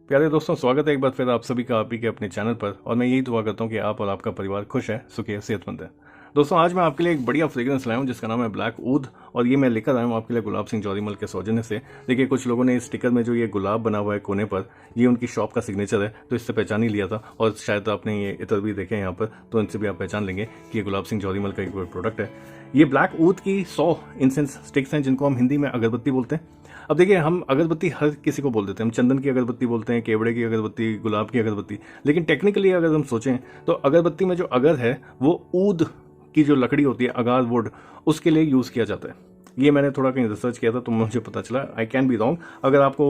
प्यारे दोस्तों, स्वागत है एक बार फिर आप सभी का आप ही के अपने चैनल पर। और मैं यही दुआ करता हूँ कि आप और आपका परिवार खुश है, सुखी है, सेहतमंद है। दोस्तों, आज मैं आपके लिए एक बढ़िया फ्रेग्रेंस लाया हूँ जिसका नाम है ब्लैक ऊद। और ये मैं लेकर आया हूँ आपके लिए गुलाब सिंह जौहरीमल के सौजन्य से। देखिए, कुछ लोगों ने इस स्टिकर में जो ये गुलाब बना हुआ है कोने पर, ये उनकी शॉप का सिग्नेचर है, तो इससे पहचान ही लिया था। और शायद आपने ये इतर भी देखे यहाँ पर, तो इनसे भी आप पहचान लेंगे कि ये गुलाब सिंह जौहरीमल का एक प्रोडक्ट है। ये ब्लैक ऊद की 100 इंसेंस स्टिक्स हैं जिनको हम हिंदी में अगरबत्ती बोलते हैं। अब देखिए, हम अगरबत्ती हर किसी को बोल देते हैं। हम चंदन की अगरबत्ती बोलते हैं, केवड़े की अगरबत्ती, गुलाब की अगरबत्ती। लेकिन टेक्निकली अगर हम सोचें तो अगरबत्ती में जो अगर है वो ऊद की जो लकड़ी होती है, अगार वुड, उसके लिए यूज़ किया जाता है। ये मैंने थोड़ा कहीं रिसर्च किया था तो मुझे पता चला। I can be wrong. अगर आपको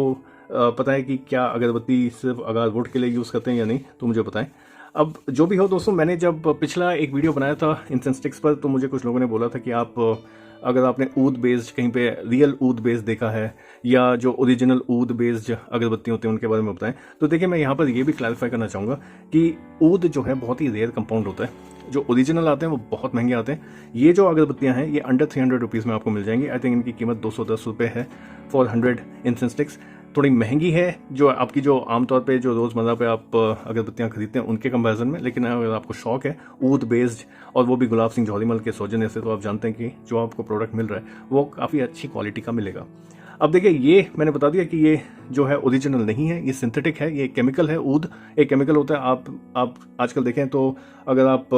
पता है कि क्या अगरबत्ती सिर्फ अगार वुड के लिए यूज़ करते हैं या नहीं, तो मुझे बताएं। अब जो भी हो दोस्तों, मैंने जब पिछला एक वीडियो बनाया था इंसेंस स्टिक्स पर, तो मुझे कुछ लोगों ने बोला था कि आप अगर आपने ऊद बेस्ड कहीं पे रियल ऊद बेस्ड देखा है या जो ओरिजिनल ऊद बेस्ड अगरबत्ती होती हैं उनके बारे में बताएं। तो देखिए, मैं यहाँ पर ये भी क्लैरिफाई करना चाहूँगा कि ऊद जो है बहुत ही रेयर कंपाउंड होता है। जो ओरिजिनल आते हैं वो बहुत महंगे आते हैं। ये जो अगरबत्तियाँ हैं ये अंडर 300 रुपीज़ में आपको मिल जाएंगी। आई थिंक इनकी कीमत 210 रुपये है फॉर 100 इंसेंस स्टिक्स। थोड़ी महंगी है जो आपकी जो आमतौर पे जो रोज़मर्रा पे आप अगरबत्तियाँ खरीदते हैं उनके कंपैरिजन में। लेकिन अगर आपको शौक है ऊद बेस्ड और वो भी गुलाब सिंह जौहरीमल के सौजन्य से, तो आप जानते हैं कि जो आपको प्रोडक्ट मिल रहा है वो काफ़ी अच्छी क्वालिटी का मिलेगा। अब देखिए, ये मैंने बता दिया कि ये जो है ओरिजिनल नहीं है, ये सिंथेटिक है, ये केमिकल है। ऊद एक केमिकल होता है। आप आजकल देखें तो अगर आप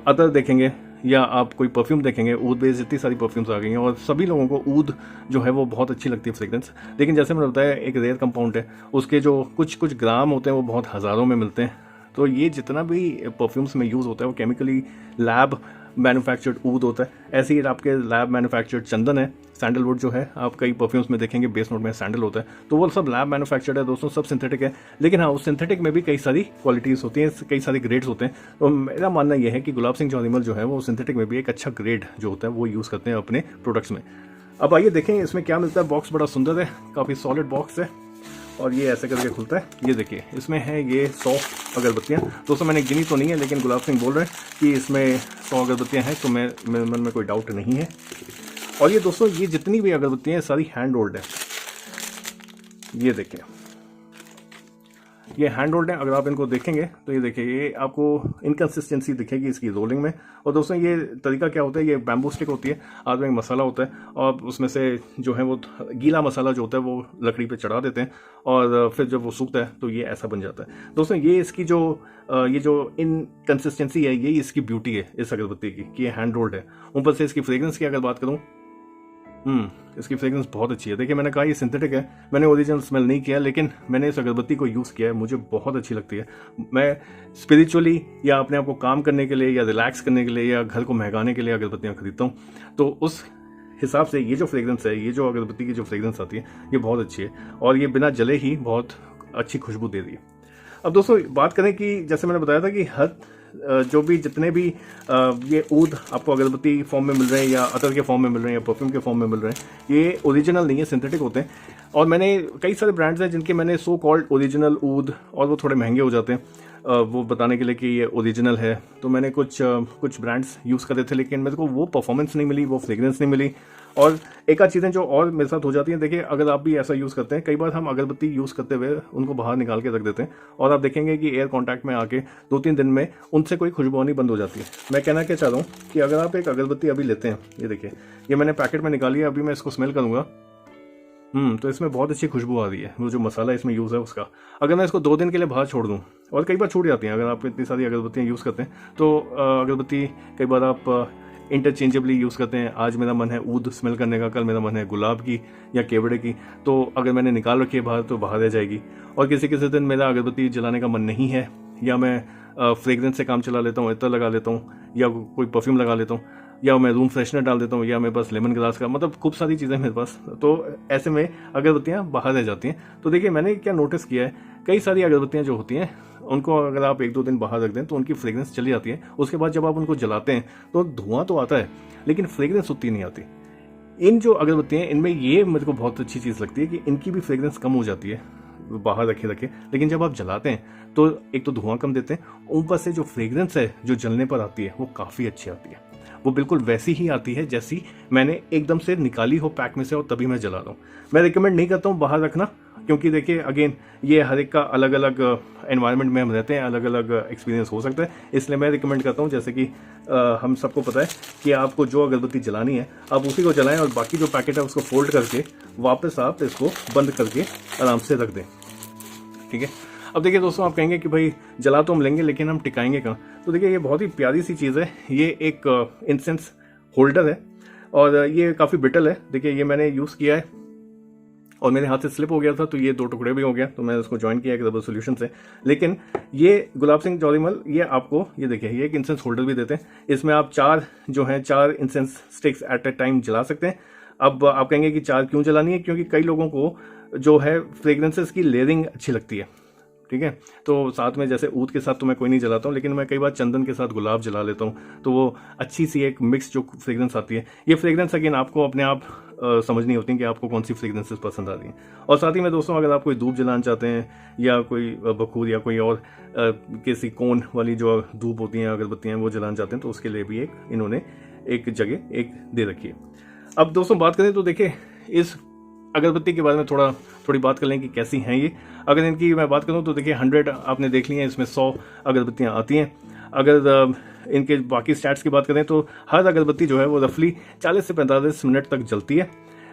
अतर देखेंगे या आप कोई परफ्यूम देखेंगे, ऊद बेस्ड इतनी सारी परफ्यूम्स आ गई हैं और सभी लोगों को ऊद जो है वो बहुत अच्छी लगती है फ्रेग्रेंस। लेकिन जैसे मैंने बताया, एक रेयर कंपाउंड है, उसके जो कुछ कुछ ग्राम होते हैं वो बहुत हज़ारों में मिलते हैं। तो ये जितना भी परफ्यूम्स में यूज़ होता है वो केमिकली लैब मैन्युफैक्चर्ड ऊद होता है। ऐसे ही आपके लैब मैन्युफैक्चर्ड चंदन है, सैंडलवुड जो है आप कई परफ्यूम्स में देखेंगे बेस नोट में सैंडल होता है, तो वो सब लैब मैन्युफैक्चर्ड है दोस्तों, सब सिंथेटिक है। लेकिन हाँ, उस सिंथेटिक में भी कई सारी क्वालिटीज़ होती हैं, कई सारे ग्रेड्स होते हैं। तो मेरा मानना यह है कि गुलाब सिंह जौहरीमल जो है वो सिंथेटिक में भी एक अच्छा ग्रेड जो होता है वो यूज़ करते हैं अपने प्रोडक्ट्स में। अब आइए देखें इसमें क्या मिलता है। बॉक्स बड़ा सुंदर है, काफ़ी सॉलिड बॉक्स है और ये ऐसे करके खुलता है। ये देखिए, इसमें है ये 100 अगरबत्तियाँ। दोस्तों, मैंने गिनी तो नहीं है, लेकिन गुलाब सिंह बोल रहे हैं कि इसमें 100 अगरबत्तियाँ हैं, तो मेरे मन में कोई डाउट नहीं है। और ये दोस्तों, ये जितनी भी अगरबत्तियाँ हैं सारी हैंड रोल्ड है। ये देखिए, ये हैंड रोल्ड है। अगर आप इनको देखेंगे तो ये देखिए, ये आपको इनकन्सिस्टेंसी दिखेगी इसकी रोलिंग में। और दोस्तों, ये तरीका क्या होता है, ये बैम्बू स्टिक होती है, आग में मसाला होता है और उसमें से जो है वो गीला मसाला जो होता है वो लकड़ी पे चढ़ा देते हैं और फिर जब वो सूखता है तो ये ऐसा बन जाता है। दोस्तों, ये इसकी जो ये जो इनकन्सिस्टेंसी है, यही इसकी ब्यूटी है इस अगरबत्ती की कि ये हैंड रोल्ड है। ऊपर से इसकी फ्रेग्रेंस की अगर बात करूँ, इसकी फ्रेग्रेंस बहुत अच्छी है। देखिए, मैंने कहा ये सिंथेटिक है, मैंने ओरिजिनल स्मेल नहीं किया, लेकिन मैंने इस अगरबत्ती को यूज़ किया है, मुझे बहुत अच्छी लगती है। मैं स्पिरिचुअली या अपने आप को काम करने के लिए या रिलैक्स करने के लिए या घर को महकाने के लिए अगरबत्तियाँ खरीदता हूँ। तो उस हिसाब से ये जो फ्रेग्रेंस है, ये जो अगरबत्ती की जो फ्रेग्रेंस आती है, ये बहुत अच्छी है और ये बिना जले ही बहुत अच्छी खुशबू दे रही है। अब दोस्तों, बात करें कि जैसे मैंने बताया था कि हर जो भी जितने भी ये ऊद आपको अगरबत्ती फॉर्म में मिल रहे हैं या अतर के फॉर्म में मिल रहे हैं या परफ्यूम के फॉर्म में मिल रहे हैं, ये ओरिजिनल नहीं है, सिंथेटिक होते हैं। और मैंने कई सारे ब्रांड्स हैं जिनके मैंने सो कॉल्ड ओरिजिनल ऊद, और वो थोड़े महंगे हो जाते हैं वो बताने के लिए कि ये ओरिजिनल है। तो मैंने कुछ ब्रांड्स यूज़ करे थे, लेकिन मेरे को वो परफॉर्मेंस नहीं मिली, वो फ्रेग्रेंस नहीं मिली। और एक आध चीज़ें जो और मेरे साथ हो जाती हैं, देखिए, अगर आप भी ऐसा यूज़ करते हैं, कई बार हम अगरबत्ती यूज़ करते हुए उनको बाहर निकाल के रख देते हैं और आप देखेंगे कि एयर कॉन्टैक्ट में आके 2-3 दिन में उनसे कोई खुशबू आनी बंद हो जाती है। मैं कहना क्या चाह रहा हूँ कि अगर आप एक अगरबत्ती अभी लेते हैं, ये देखिए, ये मैंने पैकेट में निकाली है, अभी मैं इसको स्मेल करूँगा, तो इसमें बहुत अच्छी खुशबू आ रही है, वो जो मसाला इसमें यूज़ है उसका। अगर मैं इसको 2 दिन के लिए बाहर छोड़ दूँ, और कई बार छूट जाती हैं, अगर आप इतनी सारी अगरबत्तियाँ यूज़ करते हैं तो अगरबत्ती कई बार आप इंटरचेंजेबली यूज़ करते हैं। आज मेरा मन है ऊद स्मेल करने का, कल मेरा मन है गुलाब की या केवड़े की, तो अगर मैंने निकाल रखी है बाहर तो बाहर रह जाएगी। और किसी किसी दिन मेरा अगरबत्ती जलाने का मन नहीं है, या मैं फ्रेग्रेंस से काम चला लेता हूँ, इत्र लगा लेता हूँ या कोई परफ्यूम लगा लेता हूँ, या मैं रूम फ्रेशनर डाल देता हूँ, या मेरे पास लेमन ग्रास का, मतलब खूब सारी चीज़ें मेरे पास, तो ऐसे में अगरबत्तियाँ बाहर रह जाती हैं। तो देखिए, मैंने क्या नोटिस किया है, कई सारी अगरबत्तियाँ जो होती हैं उनको अगर आप 1-2 दिन बाहर रख दें तो उनकी फ्रेग्रेंस चली जाती है। उसके बाद जब आप उनको जलाते हैं तो धुआं तो आता है, लेकिन फ्रेग्रेंस उतनी नहीं आती। इन जो अगरबत्तियाँ हैं, इनमें ये मेरे को बहुत अच्छी चीज़ लगती है कि इनकी भी फ्रेग्रेंस कम हो जाती है बाहर रखे रखे, लेकिन जब आप जलाते हैं तो एक तो धुआं कम देते हैं, ऊपर से जो फ्रेग्रेंस है जो जलने पर आती है वो काफ़ी अच्छी आती है। वो बिल्कुल वैसी ही आती है जैसी मैंने एकदम से निकाली हो पैक में से और तभी मैं जला रहा हूँ। मैं रिकमेंड नहीं करता हूँ बाहर रखना, क्योंकि देखिए अगेन ये हर एक का अलग अलग एनवायरनमेंट में हम रहते हैं, अलग अलग एक्सपीरियंस हो सकता है, इसलिए मैं रिकमेंड करता हूँ जैसे कि हम सबको पता है कि आपको जो अगरबत्ती जलानी है आप उसी को जलाएं और बाकी जो पैकेट है उसको फोल्ड करके वापस आप इसको बंद करके आराम से रख दें। ठीक है, अब देखिए दोस्तों, आप कहेंगे कि भाई जला तो हम लेंगे लेकिन हम टिकाएंगे कहाँ? तो देखिए ये बहुत ही प्यारी सी चीज़ है, ये एक इंसेंस होल्डर है और ये काफ़ी ब्रिटल है। देखिए ये मैंने यूज़ किया है और मेरे हाथ से स्लिप हो गया था तो ये 2 टुकड़े भी हो गया, तो मैं इसको ज्वाइन किया एक रबर सोल्यूशन से। लेकिन ये गुलाब सिंह जौहरीमल ये आपको ये देखिए ये एक इंसेंस होल्डर भी देते हैं, इसमें आप 4 incense sticks at a time जला सकते हैं। अब आप कहेंगे कि 4 क्यों जलानी है? क्योंकि कई लोगों को जो है फ्रेग्रेंसेस की लेयरिंग अच्छी लगती है। ठीक है, तो साथ में जैसे ऊद के साथ तो मैं कोई नहीं जलाता हूँ, लेकिन मैं कई बार चंदन के साथ गुलाब जला लेता हूँ, तो वो अच्छी सी एक मिक्स जो फ्रेग्रेंस आती है। ये फ्रेग्रेंस अगेन आपको अपने आप समझनी होती है कि आपको कौन सी फ्रेग्रेंसेस पसंद आ रही हैं। और साथ ही में दोस्तों, अगर आप कोई धूप जलाना चाहते हैं या कोई बखूर या कोई और किसी कोन वाली जो धूप होती हैं अगरबत्तियाँ वो जलाना चाहते हैं, तो उसके लिए भी इन्होंने एक जगह एक दे रखी है। अब दोस्तों बात करें तो देखिए इस अगरबत्ती के बारे में थोड़ी बात कर लें कि कैसी हैं ये। अगर इनकी मैं बात करूं तो देखिए 100 आपने देख ली हैं, इसमें 100 अगरबत्तियां आती हैं। अगर इनके बाकी स्टैट्स की बात करें तो हर अगरबत्ती जो है वो रफली 40 से 45 मिनट तक जलती है।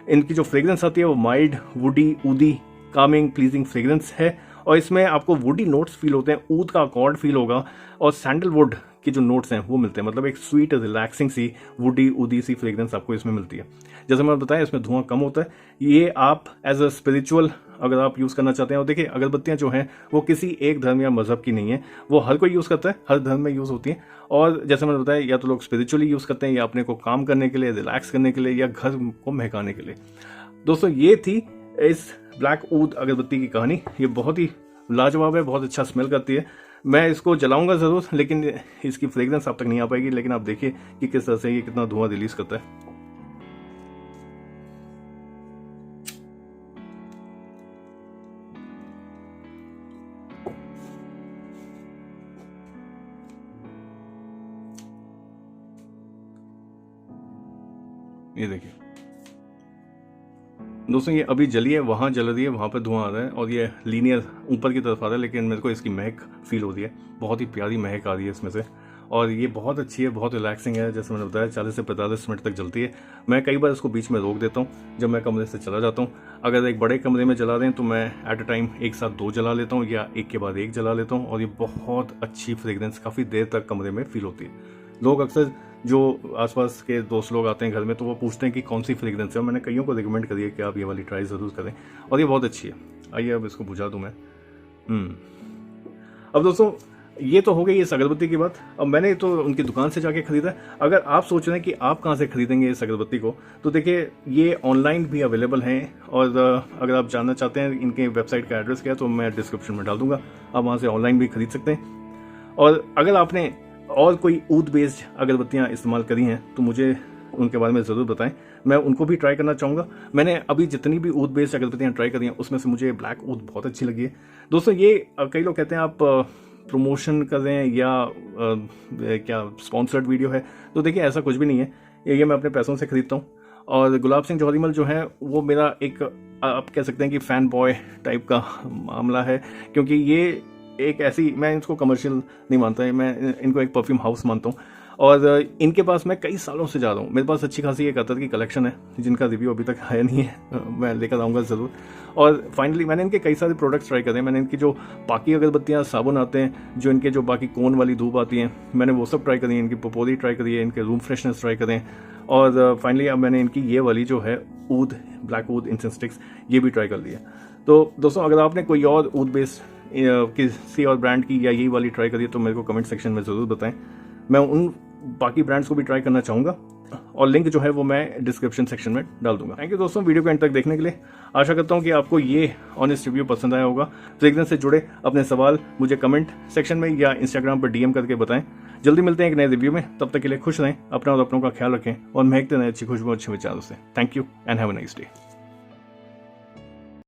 इनकी जो फ्रेग्रेंस आती है वो माइल्ड, वुडी, ऊदी, कामिंग, प्लीजिंग फ्रेग्रेंस है और इसमें आपको वुडी नोट्स फील होते हैं, ऊद का अकॉर्ड फील होगा और सैंडलवुड के जो नोट्स हैं वो मिलते हैं। मतलब एक स्वीट रिलैक्सिंग सी वुडी ऊदी सी फ्रेग्रेंस आपको इसमें मिलती है। जैसे मैंने बताया इसमें धुआं कम होता है। ये आप एज अ स्पिरिचुअल अगर आप यूज़ करना चाहते हैं, और देखिए अगरबत्तियाँ जो हैं वो किसी एक धर्म या मजहब की नहीं है, वो हर कोई यूज़ करता है, हर धर्म में यूज़ होती है। और जैसे मैंने बताया या तो लोग स्पिरिचुअली यूज़ करते हैं या अपने को काम करने के लिए, रिलैक्स करने के लिए या घर को महकाने के लिए। दोस्तों ये थी इस ब्लैक ऊद अगरबत्ती की कहानी। ये बहुत ही लाजवाब है, बहुत अच्छा स्मेल करती है। मैं इसको जलाऊंगा ज़रूर, लेकिन इसकी फ्रेग्रेंस आप तक नहीं आ पाएगी। लेकिन आप देखिए कि किस तरह से ये कितना धुआं रिलीज करता है। ये देखिए दोस्तों, ये अभी जली है, वहाँ जल रही है, वहाँ पर धुआं आ रहा है और ये लीनियर ऊपर की तरफ आ रहा है, लेकिन मेरे को इसकी महक फील हो रही है। बहुत ही प्यारी महक आ रही है इसमें से और ये बहुत अच्छी है, बहुत रिलैक्सिंग है। जैसे मैंने बताया 40 से 45 मिनट तक जलती है। मैं कई बार इसको बीच में रोक देता हूँ जब मैं कमरे से चला जाता हूँ। अगर एक बड़े कमरे में जला दें तो मैं एट अ टाइम एक साथ 2 जला लेता हूँ या एक के बाद एक जला लेता हूँ और ये बहुत अच्छी फ्रेग्रेंस काफ़ी देर तक कमरे में फील होती है। लोग अक्सर जो आसपास के दोस्त लोग आते हैं घर में तो वो पूछते हैं कि कौन सी फ्रेग्रेंस है। मैंने कईयों को रिकमेंड करी है कि आप ये वाली ट्राई ज़रूर करें और ये बहुत अच्छी है। आइए अब इसको बुझा दूँ मैं। अब दोस्तों ये तो हो गई इस अगरबत्ती की बात। अब मैंने तो उनकी दुकान से जाके खरीदा। अगर आप सोच रहे हैं कि आप कहाँ से खरीदेंगे इस अगरबत्ती को, तो देखिए ये ऑनलाइन भी अवेलेबल हैं और अगर आप जानना चाहते हैं इनके वेबसाइट का एड्रेस क्या है तो मैं डिस्क्रिप्शन में डाल दूंगा, आप वहाँ से ऑनलाइन भी खरीद सकते हैं। और अगर आपने और कोई ऊद बेस्ड अगरबत्तियाँ इस्तेमाल करी हैं तो मुझे उनके बारे में ज़रूर बताएं, मैं उनको भी ट्राई करना चाहूँगा। मैंने अभी जितनी भी ऊद बेस्ड अगरबत्तियाँ ट्राई करी हैं उसमें से मुझे ब्लैक ऊद बहुत अच्छी लगी है। दोस्तों ये कई लोग कहते हैं आप प्रमोशन कर रहे हैं या क्या स्पॉन्सर्ड वीडियो है, तो देखिए ऐसा कुछ भी नहीं है। ये मैं अपने पैसों से खरीदता हूँ और गुलाब सिंह जौहरीमल जो है वो मेरा एक आप कह सकते हैं कि फैन बॉय टाइप का मामला है, क्योंकि ये एक ऐसी, मैं इसको कमर्शियल नहीं मानता है, मैं इनको एक परफ्यूम हाउस मानता हूँ और इनके पास मैं कई सालों से जा रहा हूँ। मेरे पास अच्छी खासी एक अतर की कलेक्शन है जिनका रिव्यू अभी तक आया नहीं है, मैं लेकर आऊँगा ज़रूर। और फाइनली मैंने इनके कई सारे प्रोडक्ट्स ट्राई करे हैं। मैंने इनकी जो बाकी अगरबत्तियाँ साबुन आते हैं, जो इनके जो बाकी कोन वाली धूप आती हैं, मैंने वो सब ट्राई करी है। इनकी पपोरी ट्राई करी है, इनके रूम फ्रेशनेस ट्राई करें और फाइनली अब मैंने इनकी ये वाली जो है ऊद ब्लैक ऊद इंसेंस स्टिक्स ये भी ट्राई कर लिया। तो दोस्तों अगर आपने कोई और ऊद बेस्ड किसी और ब्रांड की या यही वाली ट्राई करिए तो मेरे को कमेंट सेक्शन में ज़रूर बताएं। मैं उन बाकी ब्रांड्स को भी ट्राई करना चाहूँगा और लिंक जो है वो मैं डिस्क्रिप्शन सेक्शन में डाल दूंगा। थैंक यू दोस्तों वीडियो को एंड तक देखने के लिए। आशा करता हूँ कि आपको ये ऑनेस्ट रिव्यू पसंद आया होगा। फ्रेग्रेंस से जुड़े अपने सवाल मुझे कमेंट सेक्शन में या इंस्टाग्राम पर DM करके बताएं। जल्दी मिलते हैं एक नए रिव्यू में, तब तक के लिए खुश रहें, अपना और अपनों का ख्याल रखें और महकते रहें अच्छी खुशबू अच्छे विचारों से। Thank you and have a nice day.